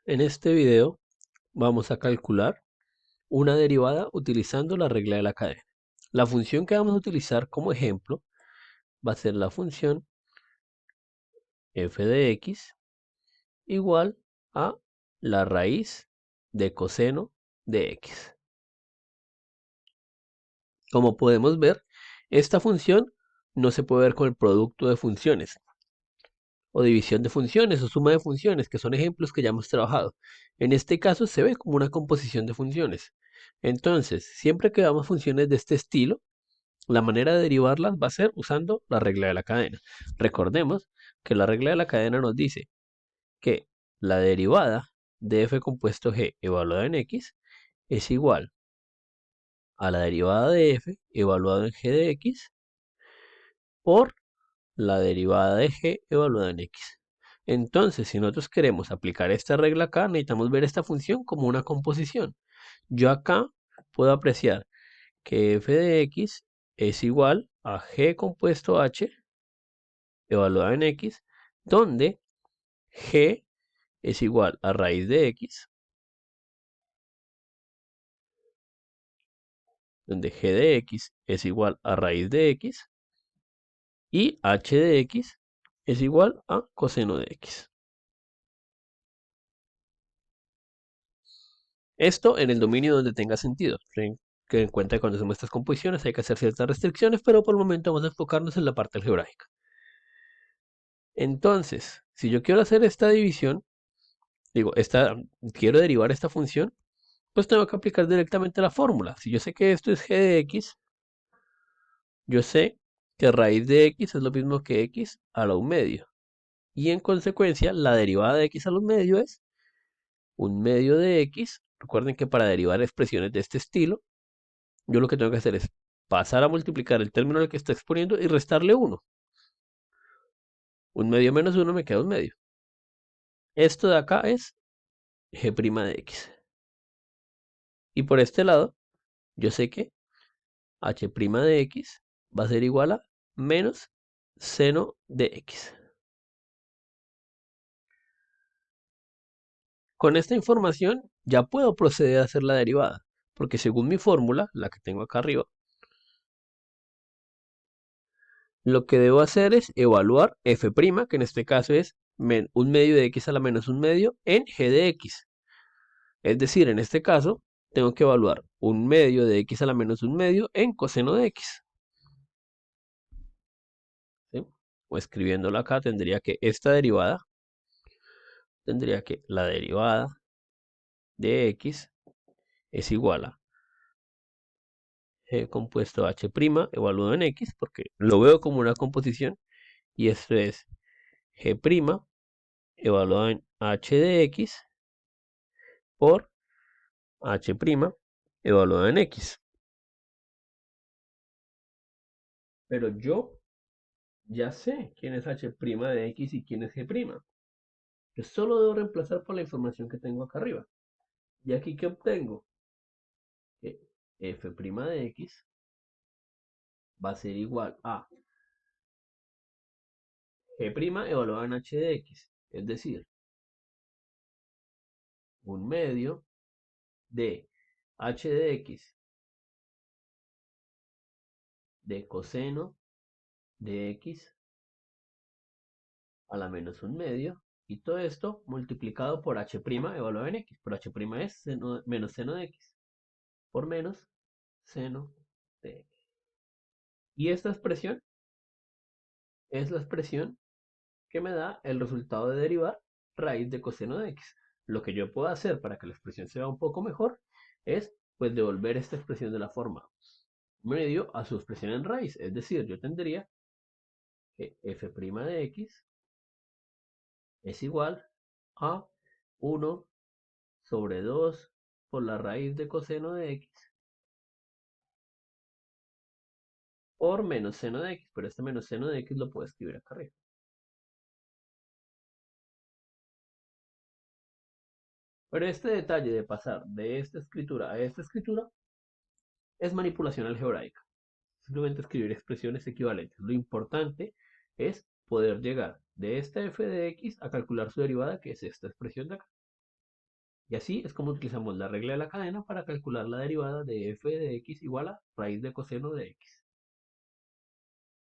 En este video vamos a calcular una derivada utilizando la regla de la cadena. La función que vamos a utilizar como ejemplo va a ser la función f de x igual a la raíz de coseno de x. Como podemos ver, esta función no se puede ver con el producto de funciones o división de funciones o suma de funciones, que son ejemplos que ya hemos trabajado. En este caso se ve como una composición de funciones. Entonces, siempre que veamos funciones de este estilo, la manera de derivarlas va a ser usando la regla de la cadena. Recordemos que la regla de la cadena nos dice que la derivada de f compuesto g evaluada en x es igual a la derivada de f evaluado en g de x por la derivada de g evaluada en x. Entonces, si nosotros queremos aplicar esta regla acá, necesitamos ver esta función como una composición. Yo acá puedo apreciar que f de x es igual a g compuesto h evaluado en x, donde g es igual a raíz de x, donde g de x es igual a raíz de x, y h de x es igual a coseno de x. Esto en el dominio donde tenga sentido. Ten que en cuenta que cuando hacemos estas composiciones hay que hacer ciertas restricciones, pero por el momento vamos a enfocarnos en la parte algebraica. Entonces, si yo quiero hacer esta división, quiero derivar esta función, pues tengo que aplicar directamente la fórmula. Si yo sé que esto es g de x, yo sé que raíz de x es lo mismo que x a la 1 medio. Y en consecuencia, la derivada de x a la 1 medio es 1 medio de x. Recuerden que para derivar expresiones de este estilo, yo lo que tengo que hacer es pasar a multiplicar el término al que está exponiendo y restarle 1. 1 medio menos 1 me queda 1 medio. Esto de acá es g' de x. Y por este lado, yo sé que h' de x va a ser igual a menos seno de x. Con esta información ya puedo proceder a hacer la derivada, porque según mi fórmula, la que tengo acá arriba, lo que debo hacer es evaluar f', que en este caso es 1 medio de x a la menos 1 medio en g de x. Es decir, en este caso, tengo que evaluar 1 medio de x a la menos 1 medio en coseno de x. ¿Sí? O escribiéndolo acá, tendría que esta derivada, tendría que la derivada de x es igual a g compuesto h' evaluado en x, porque lo veo como una composición, y esto es g' evaluado en h de x por h' evaluado en x. Pero yo ya sé quién es h' de x y quién es g'. Yo solo debo reemplazar por la información que tengo acá arriba. ¿Y aquí qué obtengo? Que f' de x va a ser igual a g' evaluado en h de x. Es decir, 1 medio de h de x de coseno de x a la menos 1 medio. Y todo esto multiplicado por h' evaluado en x. Por h' es menos seno de x. Por menos seno de x. Y esta expresión es la expresión que me da el resultado de derivar raíz de coseno de x. Lo que yo puedo hacer para que la expresión sea un poco mejor es pues devolver esta expresión de la forma medio a su expresión en raíz. Es decir, yo tendría que f' de x es igual a 1 sobre 2 por la raíz de coseno de x por menos seno de x. Pero este menos seno de x lo puedo escribir acá arriba. Pero este detalle de pasar de esta escritura a esta escritura es manipulación algebraica. Simplemente escribir expresiones equivalentes. Lo importante es poder llegar de esta f de x a calcular su derivada, que es esta expresión de acá. Y así es como utilizamos la regla de la cadena para calcular la derivada de f de x igual a raíz de coseno de x.